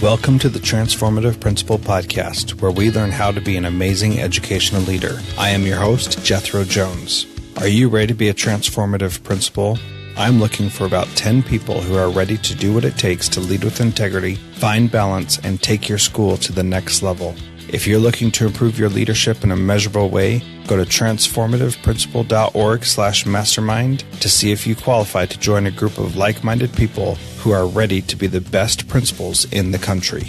Welcome to the Transformative Principal podcast, where we learn how to be an amazing educational leader. I am your host, Jethro Jones. Are you ready to be a transformative principal? I'm looking for about 10 people who are ready to do what it takes to lead with integrity, find balance, and take your school to the next level. If you're looking to improve your leadership in a measurable way, go to transformativeprincipal.org/mastermind to see if you qualify to join a group of like-minded people who are ready to be the best principals in the country.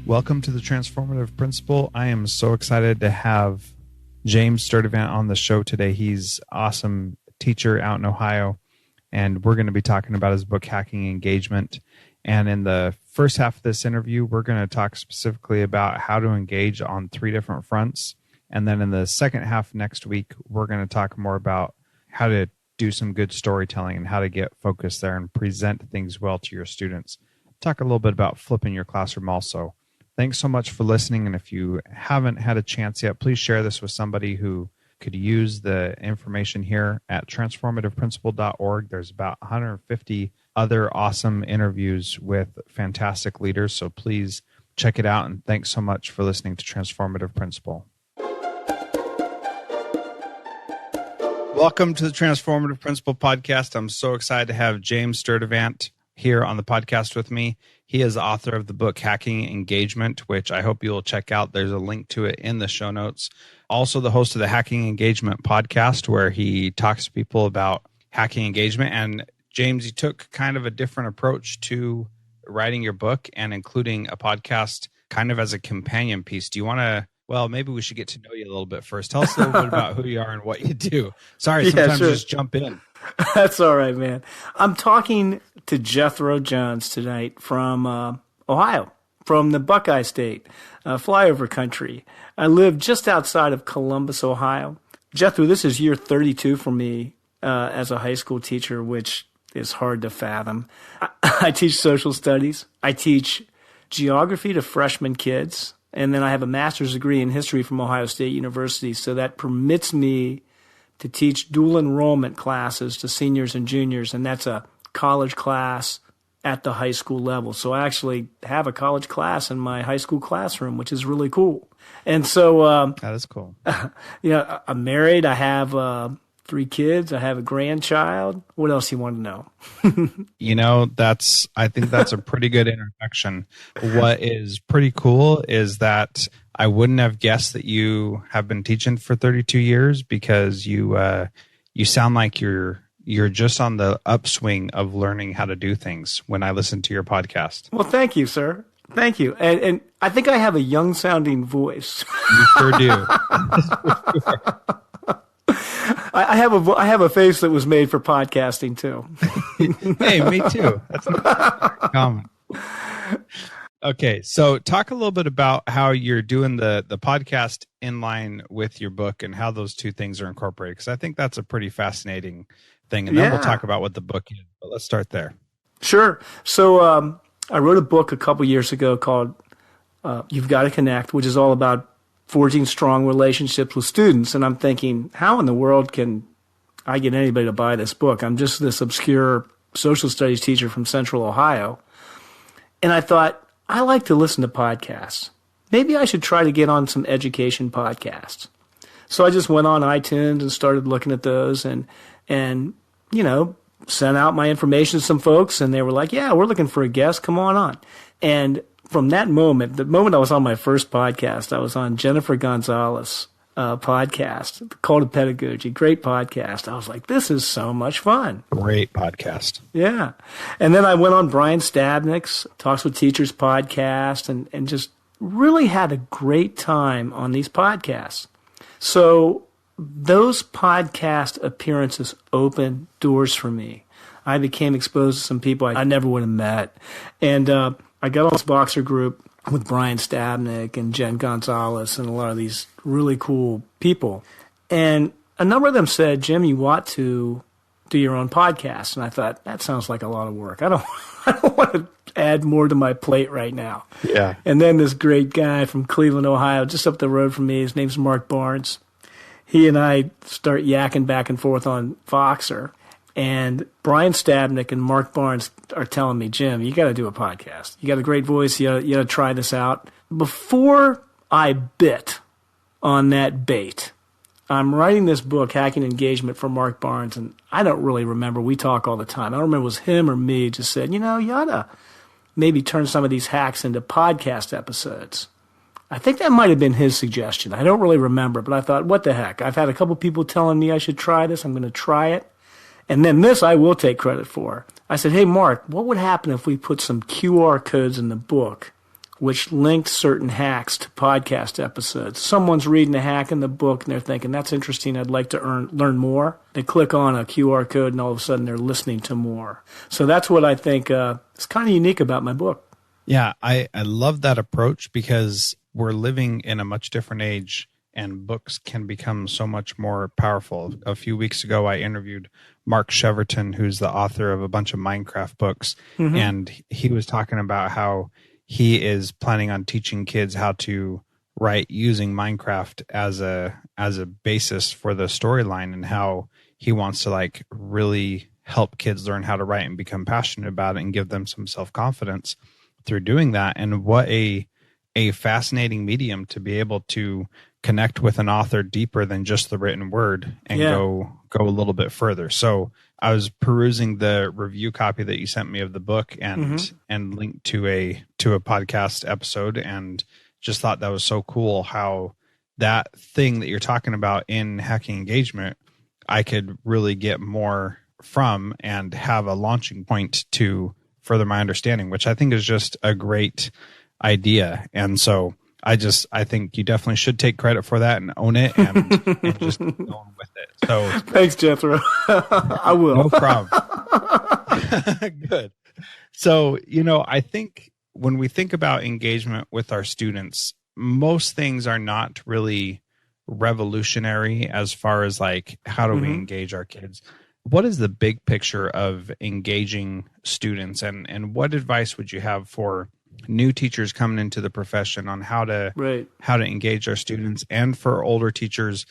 Welcome to the Transformative Principal. I am so excited to have James Sturtevant on the show today. He's an awesome teacher out in Ohio, and we're going to be talking about his book, Hacking Engagement. And in the first half of this interview, we're going to talk specifically about how to engage on 3 different fronts. And then in the second half next week, we're going to talk more about how to do some good storytelling and how to get focused there and present things well to your students. Talk a little bit about flipping your classroom also. Thanks so much for listening. And if you haven't had a chance yet, please share this with somebody who could use the information here at transformativeprincipal.org. There's about 150 other awesome interviews with fantastic leaders. So please check it out. And thanks so much for listening to Transformative Principal. Welcome to the Transformative Principal podcast. I'm so excited to have James Sturtevant here on the podcast with me. He is the author of the book Hacking Engagement, which I hope you'll check out. There's a link to it in the show notes. Also the host of the Hacking Engagement podcast, where he talks to people about hacking engagement. And James, you took kind of a different approach to writing your book and including a podcast kind of as a companion piece. Do you want to, well, maybe we should get to know you a little bit first. Tell us a little bit about who you are and what you do. Sorry, sometimes sure. Just jump in. That's all right, man. I'm talking to Jethro Jones tonight from Ohio, from the Buckeye State, flyover country. I live just outside of Columbus, Ohio. Jethro, this is year 32 for me as a high school teacher, which is hard to fathom. I teach social studies. I teach geography to freshman kids. And then I have a master's degree in history from Ohio State University. So that permits me to teach dual enrollment classes to seniors and juniors. And that's a college class at the high school level. So I actually have a college class in my high school classroom, which is really cool. And so that is cool. I'm married. I have 3 kids. I have a grandchild. What else you want to know? I think that's a pretty good introduction. What is pretty cool is that I wouldn't have guessed that you have been teaching for 32 years because you sound like you're just on the upswing of learning how to do things when I listen to your podcast. Well, thank you, sir. Thank you. And I think I have a young sounding voice. You sure do. I have a face that was made for podcasting too. Hey, me too. That's not common. Okay, so talk a little bit about how you're doing the podcast in line with your book and how those two things are incorporated, because I think that's a pretty fascinating thing. And then we'll talk about what the book is. But let's start there. Sure. So I wrote a book a couple years ago called You've Got to Connect, which is all about forging strong relationships with students. And I'm thinking, how in the world can I get anybody to buy this book? I'm just this obscure social studies teacher from Central Ohio. And I thought, I like to listen to podcasts. Maybe I should try to get on some education podcasts. So I just went on iTunes and started looking at those and sent out my information to some folks, and they were like, yeah, we're looking for a guest. Come on. And from that moment, the moment I was on my first podcast, I was on Jennifer Gonzalez podcast, Call to Pedagogy, great podcast. I was like, this is so much fun. Great podcast. Yeah. And then I went on Brian Stabnick's Talks with Teachers podcast and just really had a great time on these podcasts. So those podcast appearances opened doors for me. I became exposed to some people I never would have met. And I got on this Boxer group with Brian Stabnick and Jen Gonzalez and a lot of these really cool people. And a number of them said, Jim, you ought to do your own podcast. And I thought, that sounds like a lot of work. I don't want to add more to my plate right now. Yeah. And then this great guy from Cleveland, Ohio, just up the road from me, his name's Mark Barnes. He and I start yakking back and forth on Voxer. And Brian Stabnick and Mark Barnes are telling me, Jim, you got to do a podcast. You got a great voice. You got to try this out. Before I bit on that bait, I'm writing this book, Hacking Engagement, for Mark Barnes, and I don't really remember. We talk all the time. I don't remember it was him or me just said, you ought to maybe turn some of these hacks into podcast episodes. I think that might have been his suggestion. I don't really remember, but I thought, what the heck? I've had a couple people telling me I should try this. I'm going to try it. And then this I will take credit for. I said, hey, Mark, what would happen if we put some QR codes in the book which linked certain hacks to podcast episodes? Someone's reading a hack in the book and they're thinking, that's interesting, I'd like to learn more. They click on a QR code and all of a sudden they're listening to more. So that's what I think is kind of unique about my book. Yeah, I love that approach because we're living in a much different age and books can become so much more powerful. A few weeks ago, I interviewed Mark Cheverton, who's the author of a bunch of Minecraft books, and he was talking about how he is planning on teaching kids how to write using Minecraft as a basis for the storyline, and how he wants to really help kids learn how to write and become passionate about it and give them some self-confidence through doing that. And what a fascinating medium to be able to connect with an author deeper than just the written word and go a little bit further. So I was perusing the review copy that you sent me of the book and linked to a podcast episode, and just thought that was so cool how that thing that you're talking about in Hacking Engagement, I could really get more from and have a launching point to further my understanding, which I think is just a great idea. And so I think you definitely should take credit for that and own it and just keep going with it. So thanks, Jethro. I will. No problem. Good. So, I think when we think about engagement with our students, most things are not really revolutionary as far as how do we engage our kids. What is the big picture of engaging students, and what advice would you have for new teachers coming into the profession on how to engage our students, and for older teachers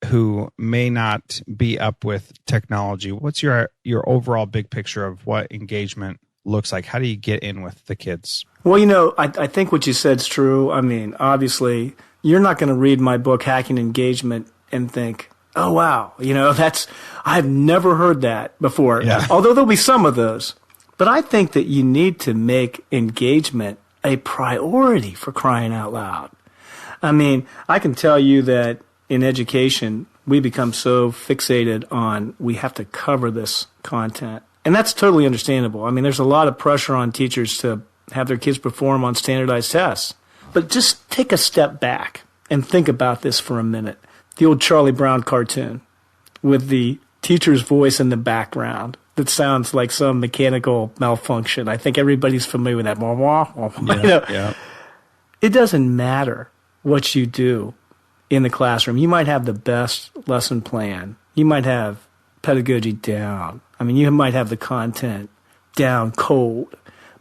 who may not be up with technology? What's your overall big picture of what engagement looks like? How do you get in with the kids? Well, I think what you said is true. I mean, obviously, you're not going to read my book, Hacking Engagement, and think, oh, wow, I've never heard that before. Yeah. Although there'll be some of those. But I think that you need to make engagement a priority, for crying out loud. I mean, I can tell you that in education, we become so fixated on we have to cover this content. And that's totally understandable. I mean, there's a lot of pressure on teachers to have their kids perform on standardized tests. But just take a step back and think about this for a minute. The old Charlie Brown cartoon with the teacher's voice in the background that sounds like some mechanical malfunction. I think everybody's familiar with that. Yeah. It doesn't matter what you do in the classroom. You might have the best lesson plan. You might have pedagogy down. I mean, you might have the content down cold.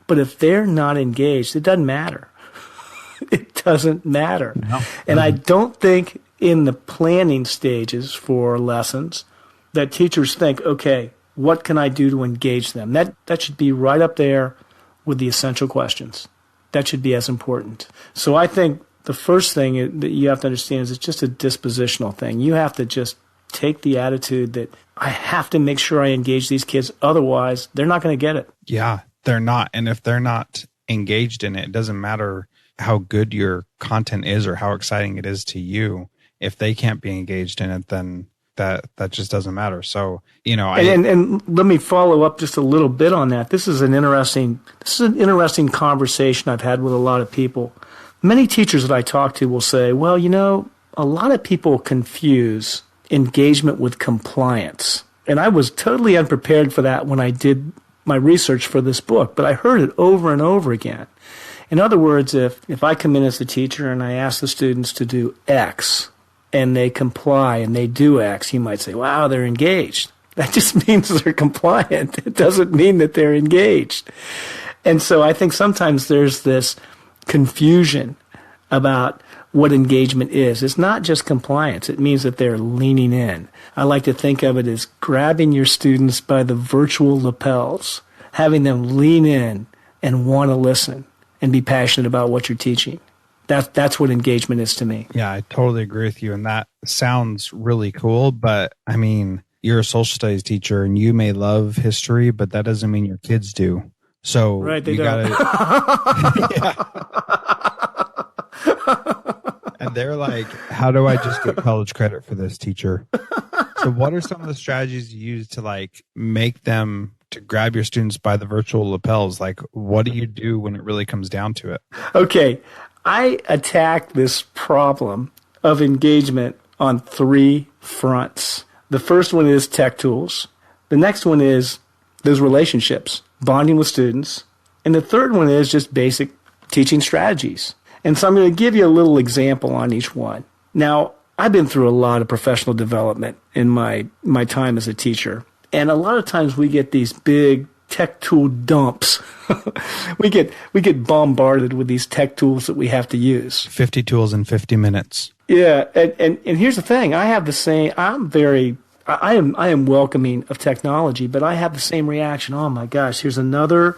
But if they're not engaged, it doesn't matter. It doesn't matter. No. And I don't think in the planning stages for lessons that teachers think, okay, what can I do to engage them? That should be right up there with the essential questions. That should be as important. So I think the first thing that you have to understand is it's just a dispositional thing. You have to just take the attitude that I have to make sure I engage these kids. Otherwise, they're not going to get it. Yeah, they're not. And if they're not engaged in it, it doesn't matter how good your content is or how exciting it is to you. If they can't be engaged in it, then that just doesn't matter. So, and let me follow up just a little bit on that. This is an interesting conversation I've had with a lot of people. Many teachers that I talk to will say, well, a lot of people confuse engagement with compliance. And I was totally unprepared for that when I did my research for this book, but I heard it over and over again. In other words, if I come in as a teacher and I ask the students to do X, and they comply and they do X, you might say, wow, they're engaged. That just means they're compliant. It doesn't mean that they're engaged. And so I think sometimes there's this confusion about what engagement is. It's not just compliance. It means that they're leaning in. I like to think of it as grabbing your students by the virtual lapels, having them lean in and want to listen and be passionate about what you're teaching. That's what engagement is to me. Yeah, I totally agree with you. And that sounds really cool. But I mean, you're a social studies teacher and you may love history, but that doesn't mean your kids do. So right, they you don't. And they're like, how do I just get college credit for this, teacher? So what are some of the strategies you use to like make them to grab your students by the virtual lapels? Like, what do you do when it really comes down to it? Okay. I attack this problem of engagement on 3 fronts. The first one is tech tools. The next one is those relationships, bonding with students. And the third one is just basic teaching strategies. And so I'm going to give you a little example on each one. Now, I've been through a lot of professional development in my time as a teacher. And a lot of times we get these big tech tool dumps. we get bombarded with these tech tools that we have to use. 50 tools in 50 minutes. Yeah, and here's the thing. I have the same. I am welcoming of technology, but I have the same reaction. Oh my gosh, here is another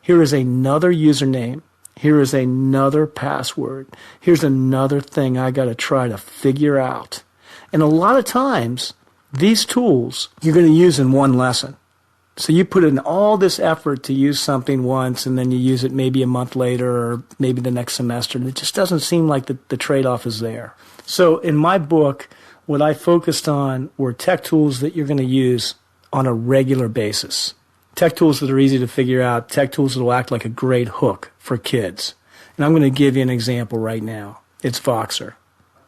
username. Here is another password. Here's another thing I got to try to figure out. And a lot of times, these tools you're going to use in one lesson. So you put in all this effort to use something once, and then you use it maybe a month later or maybe the next semester, and it just doesn't seem like the trade-off is there. So in my book, what I focused on were tech tools that you're going to use on a regular basis. Tech tools that are easy to figure out, tech tools that will act like a great hook for kids. And I'm going to give you an example right now. It's Voxer.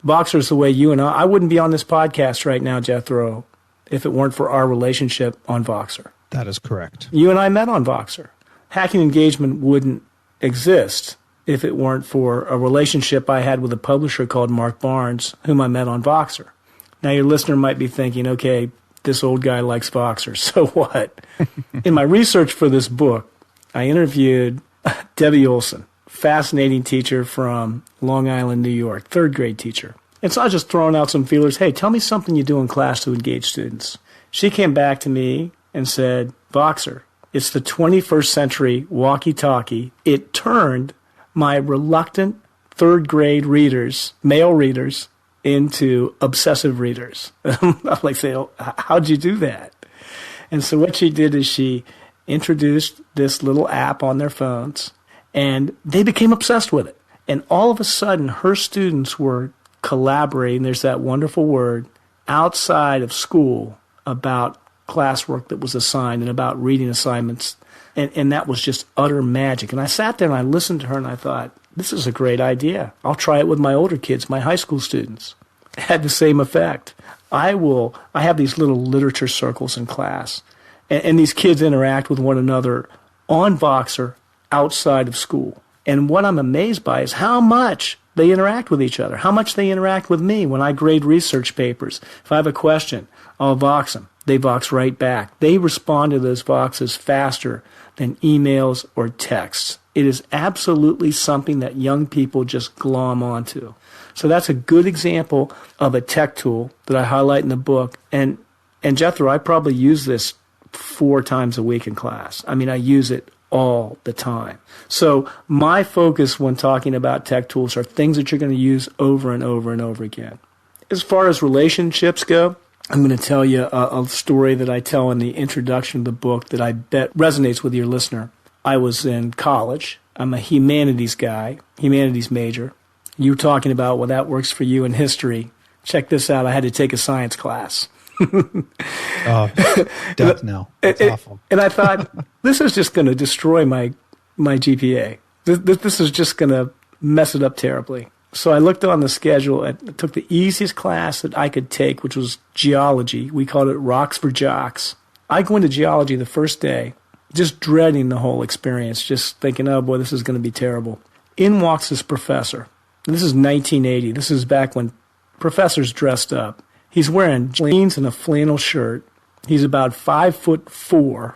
Voxer is the way you and I wouldn't be on this podcast right now, Jethro, if it weren't for our relationship on Voxer. That is correct. You and I met on Voxer. Hacking Engagement wouldn't exist if it weren't for a relationship I had with a publisher called Mark Barnes, whom I met on Voxer. Now, your listener might be thinking, okay, this old guy likes Voxer, so what? In my research for this book, I interviewed Debbie Olson, fascinating teacher from Long Island, New York, 3rd grade teacher. And so I was just throwing out some feelers. Hey, tell me something you do in class to engage students. She came back to me and said, Voxer, it's the 21st century walkie-talkie. It turned my reluctant 3rd grade readers, male readers, into obsessive readers. I'm like, saying, how'd you do that? And so what she did is she introduced this little app on their phones, and they became obsessed with it. And all of a sudden, her students were collaborating, there's that wonderful word, outside of school about classwork that was assigned and about reading assignments. And that was just utter magic. And I sat there and I listened to her and I thought, this is a great idea. I'll try it with my older kids, my high school students. It had the same effect. I have these little literature circles in class, and these kids interact with one another on Voxer outside of school. And what I'm amazed by is how much they interact with each other, how much they interact with me when I grade research papers. If I have a question, I'll Vox them. They Vox right back. They respond to those Voxes faster than emails or texts. It is absolutely something that young people just glom onto. So that's a good example of a tech tool that I highlight in the book. And Jethro, I probably use this 4 times a week in class. I mean, I use it all the time. So my focus when talking about tech tools are things that you're going to use over and over and over again. As far as relationships go, I'm going to tell you a story that I tell in the introduction of the book that I bet resonates with your listener. I was in college. I'm a humanities guy, humanities major. You were talking about, well, that works for you in history. Check this out. I had to take a science class. Oh, death knell. That's awful. And I thought, this is just going to destroy my GPA. This is just going to mess it up terribly. So I looked on the schedule and took the easiest class that I could take, which was geology. We called it Rocks for Jocks. I go into geology the first day, just dreading the whole experience, just thinking, oh boy, this is going to be terrible. In walks this professor. And this is 1980. This is back when professors dressed up. He's wearing jeans and a flannel shirt. He's about 5'4".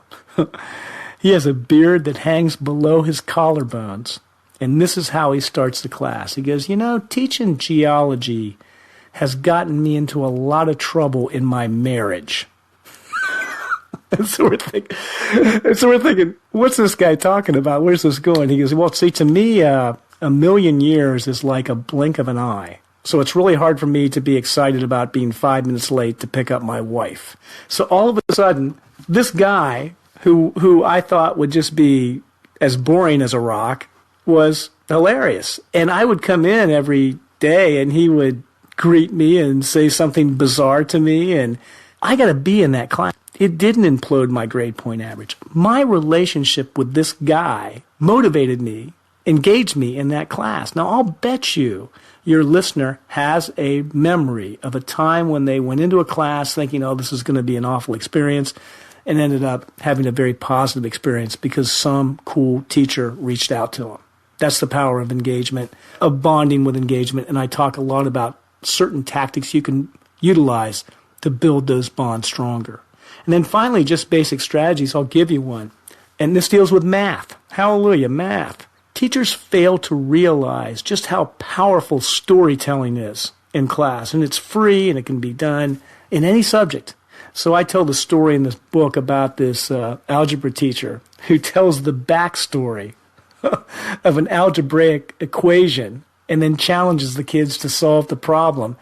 He has a beard that hangs below his collarbones. And this is how he starts the class. He goes, teaching geology has gotten me into a lot of trouble in my marriage. And so we're thinking, what's this guy talking about? Where's this going? He goes, well, see, to me, a million years is like a blink of an eye. So it's really hard for me to be excited about being 5 minutes late to pick up my wife. So all of a sudden, this guy, who I thought would just be as boring as a rock, was hilarious. And I would come in every day, and he would greet me and say something bizarre to me, and I got to be in that class. It didn't implode my grade point average. My relationship with this guy motivated me, engaged me in that class. Now, I'll bet you your listener has a memory of a time when they went into a class thinking, oh, this is going to be an awful experience, and ended up having a very positive experience because some cool teacher reached out to them. That's the power of engagement, of bonding with engagement. And I talk a lot about certain tactics you can utilize to build those bonds stronger. And then finally, just basic strategies. I'll give you one. And this deals with math. Hallelujah, math. Teachers fail to realize just how powerful storytelling is in class. And it's free, and it can be done in any subject. So I tell the story in this book about this algebra teacher who tells the backstory of an algebraic equation and then challenges the kids to solve the problem.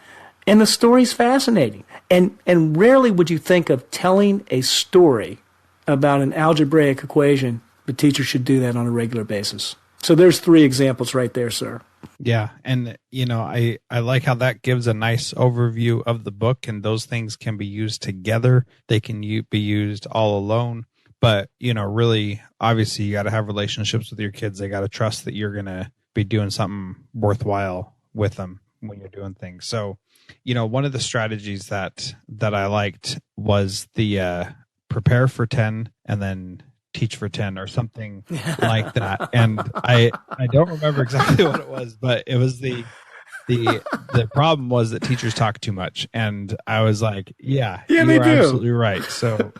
And the story's fascinating. And rarely would you think of telling a story about an algebraic equation. The teacher should do that on a regular basis. So there's 3 examples right there, sir. Yeah. And, I like how that gives a nice overview of the book, and those things can be used together. They can be used all alone. But, really, obviously, you got to have relationships with your kids. They got to trust that you're going to be doing something worthwhile with them when you're doing things. So, one of the strategies that I liked was the prepare for 10 and then teach for 10 or something like that. And I don't remember exactly what it was, but it was the problem was that teachers talk too much. And I was like, yeah you are absolutely right. So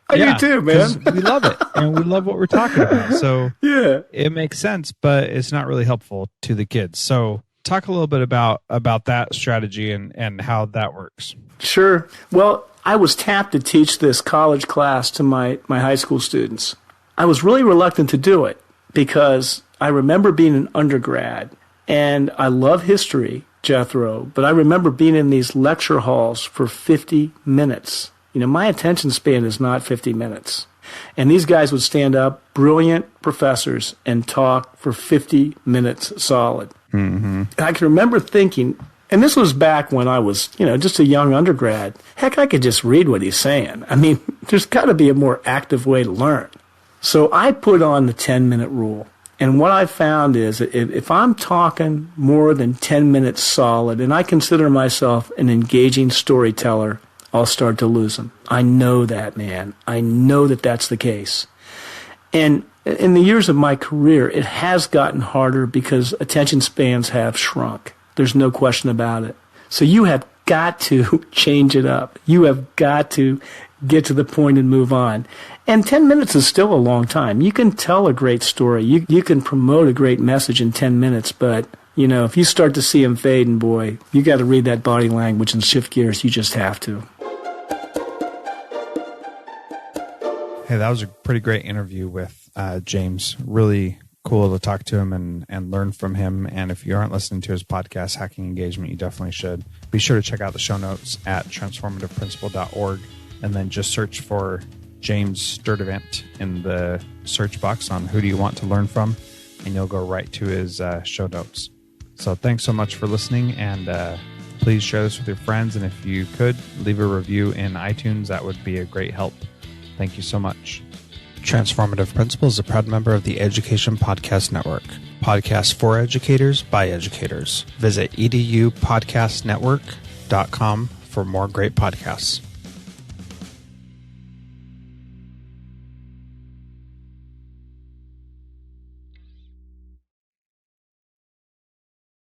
I do too, man. We love it, and we love what we're talking about. So yeah, it makes sense, but it's not really helpful to the kids. So talk a little bit about that strategy and how that works. Sure. Well, I was tapped to teach this college class to my high school students. I was really reluctant to do it because I remember being an undergrad, and I love history, Jethro, but I remember being in these lecture halls for 50 minutes. My attention span is not 50 minutes. And these guys would stand up, brilliant professors, and talk for 50 minutes solid. Mm-hmm. I can remember thinking, and this was back when I was, just a young undergrad, heck, I could just read what he's saying. I mean, there's got to be a more active way to learn. So I put on the 10-minute rule. And what I found is that if I'm talking more than 10 minutes solid, and I consider myself an engaging storyteller, I'll start to lose them. I know that, man. I know that that's the case. And in the years of my career, it has gotten harder because attention spans have shrunk. There's no question about it. So you have got to change it up. You have got to get to the point and move on. And 10 minutes is still a long time. You can tell a great story. You can promote a great message in 10 minutes, but if you start to see them fading, boy, you got to read that body language and shift gears. You just have to. Hey, that was a pretty great interview with James. Really cool to talk to him and learn from him. And if you aren't listening to his podcast, Hacking Engagement, you definitely should. Be sure to check out the show notes at transformativeprincipal.org, and then just search for James Sturtevant in the search box on who do you want to learn from, and you'll go right to his show notes. So thanks so much for listening, and please share this with your friends. And if you could, leave a review in iTunes. That would be a great help. Thank you so much. Transformative Principal is a proud member of the Education Podcast Network. Podcasts for educators by educators. Visit edupodcastnetwork.com for more great podcasts.